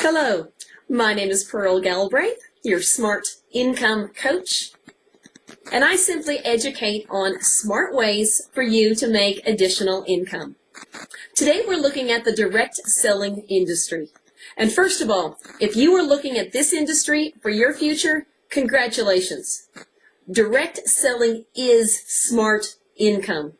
Hello, my name is Pearl Galbraith, your smart income coach, and I simply educate on smart ways for you to make additional income. Today we're looking at the direct selling industry. And first of all, if you are looking at this industry for your future, congratulations. Direct selling is smart income.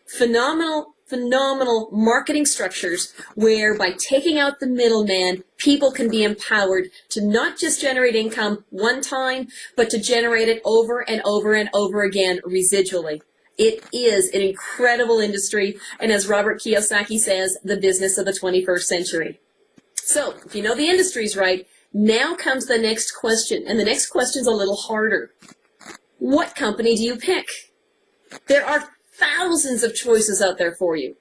Phenomenal marketing structures where by taking out the middleman, people can be empowered to not just generate income one time, but to generate it over and over and over again residually. It is an incredible industry, and as Robert Kiyosaki says, the business of the 21st century. So, if you know the industry's right, now comes the next question, and the next question's a little harder. What company do you pick? There are thousands of choices out there for you.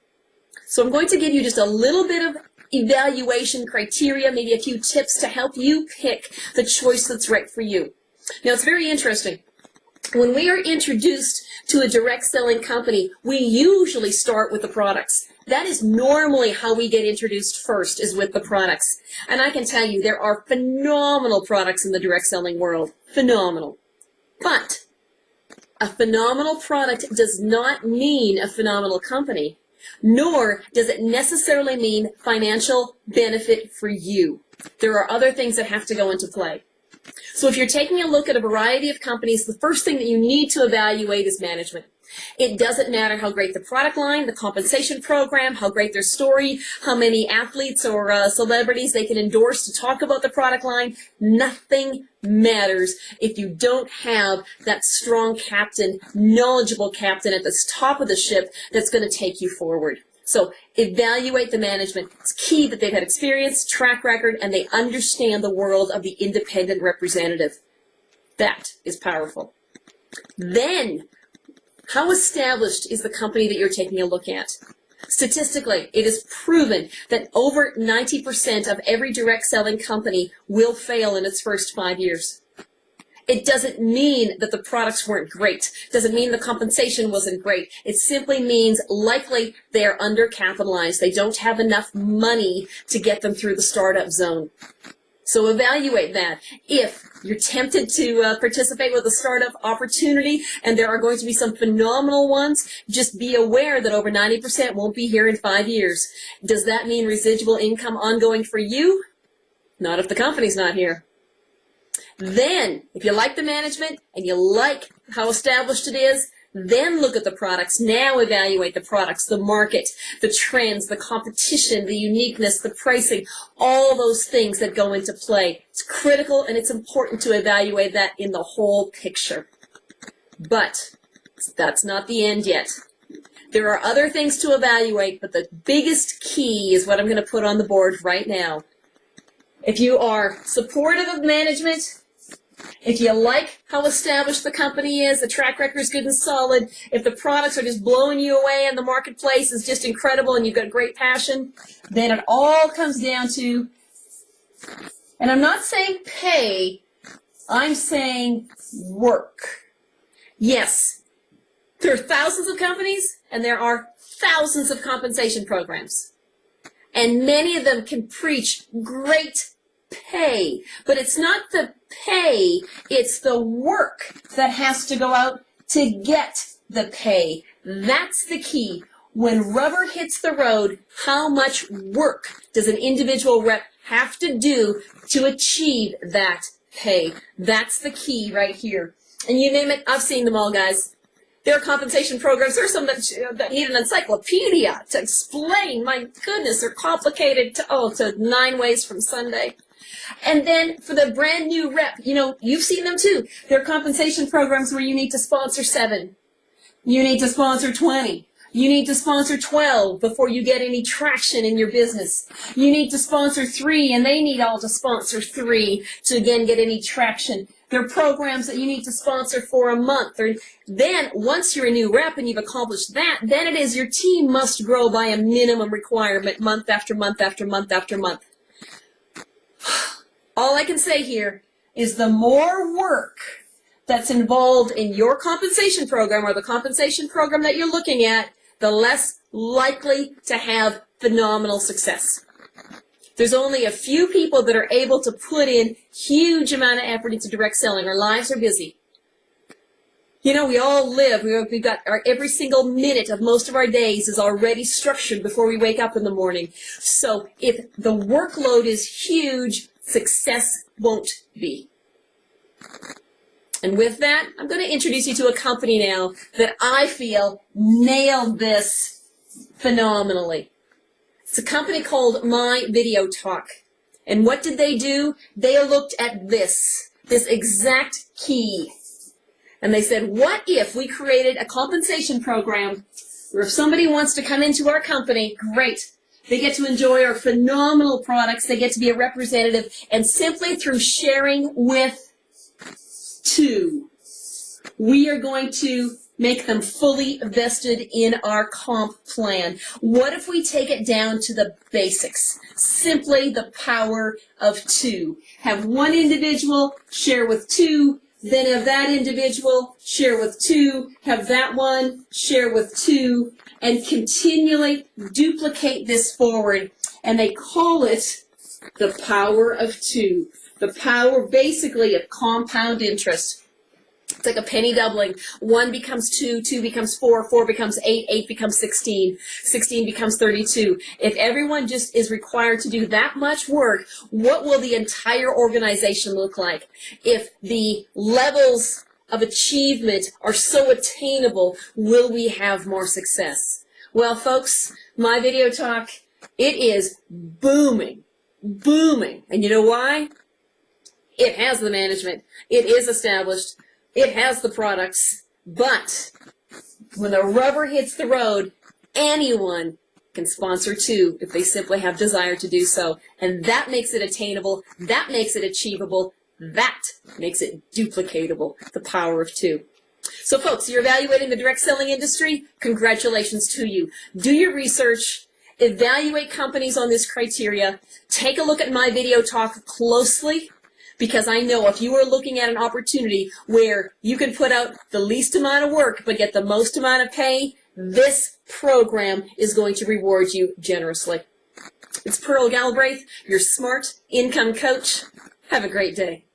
So I'm going to give you just a little bit of evaluation criteria, maybe a few tips to help you pick the choice that's right for you. Now, it's very interesting. When we are introduced to a direct selling company, we usually start with the products. That is normally how we get introduced first, is with the products. And I can tell you, there are phenomenal products in the direct selling world. Phenomenal. But a phenomenal product does not mean a phenomenal company, nor does it necessarily mean financial benefit for you. There are other things that have to go into play. So if you're taking a look at a variety of companies, the first thing that you need to evaluate is management. It doesn't matter how great the product line, the compensation program, how great their story, how many athletes or celebrities they can endorse to talk about the product line. Nothing matters if you don't have that strong captain, knowledgeable captain at the top of the ship that's going to take you forward. So evaluate the management. It's key that they've had experience, track record, and they understand the world of the independent representative. That is powerful. Then, how established is the company that you're taking a look at? Statistically, it is proven that over 90% of every direct selling company will fail in its first 5 years. It doesn't mean that the products weren't great. It doesn't mean the compensation wasn't great. It simply means likely they're undercapitalized. They don't have enough money to get them through the startup zone. So evaluate that. If you're tempted to participate with a startup opportunity, and there are going to be some phenomenal ones, just be aware that over 90% won't be here in 5 years. Does that mean residual income ongoing for you? Not if the company's not here. Then, if you like the management and you like how established it is, then look at the products. Now evaluate the products, the market, the trends, the competition, the uniqueness, the pricing, all those things that go into play. It's critical and it's important to evaluate that in the whole picture. But that's not the end yet. There are other things to evaluate, but the biggest key is what I'm going to put on the board right now. If you are supportive of management, if you like how established the company is, the track record is good and solid, if the products are just blowing you away and the marketplace is just incredible and you've got great passion, then it all comes down to, and I'm not saying pay, I'm saying work. Yes, there are thousands of companies and there are thousands of compensation programs. And many of them can preach great pay, but it's not the pay, it's the work that has to go out to get the pay. That's the key. When rubber hits the road, how much work does an individual rep have to do to achieve that pay? That's the key right here. And you name it, I've seen them all, guys. There are compensation programs. There are some that need an encyclopedia to explain. My goodness, they're complicated to 9 ways from Sunday. And then for the brand new rep, you've seen them too. There are compensation programs where you need to sponsor 7. You need to sponsor 20. You need to sponsor 12 before you get any traction in your business. You need to sponsor 3, and they need all to sponsor 3 to, again, get any traction. There are programs that you need to sponsor for a month. Then, once you're a new rep and you've accomplished that, then it is your team must grow by a minimum requirement month after month after month after month. All I can say here is the more work that's involved in your compensation program or the compensation program that you're looking at, the less likely to have phenomenal success. There's only a few people that are able to put in huge amount of effort into direct selling. Our lives are busy. You know, we all live. We've got every single minute of most of our days is already structured before we wake up in the morning. So if the workload is huge, success won't be. And with that, I'm going to introduce you to a company now that I feel nailed this phenomenally. It's a company called My Video Talk. And what did they do? They looked at this exact key. And they said, what if we created a compensation program where if somebody wants to come into our company, great. They get to enjoy our phenomenal products. They get to be a representative. And simply through sharing with two, we are going to make them fully vested in our comp plan. What if we take it down to the basics? Simply the power of two. Have one individual share with two, then have that individual share with two, have that one share with two, and continually duplicate this forward. And they call it the power of two. The power, basically, of compound interest. It's like a penny doubling. 1 becomes 2, 2 becomes 4, 4 becomes 8, 8 becomes 16, 16 becomes 32. If everyone just is required to do that much work, what will the entire organization look like? If the levels of achievement are so attainable, will we have more success? Well, folks, My Video Talk, it is booming, booming. And you know why? It has the management. It is established. It has the products, but when the rubber hits the road, anyone can sponsor two if they simply have desire to do so. And that makes it attainable. That makes it achievable. That makes it duplicatable, the power of two. So folks, you're evaluating the direct selling industry. Congratulations to you. Do your research. Evaluate companies on this criteria. Take a look at My Video Talk closely. Because I know if you are looking at an opportunity where you can put out the least amount of work but get the most amount of pay, this program is going to reward you generously. It's Pearl Galbraith, your Smart Income Coach. Have a great day.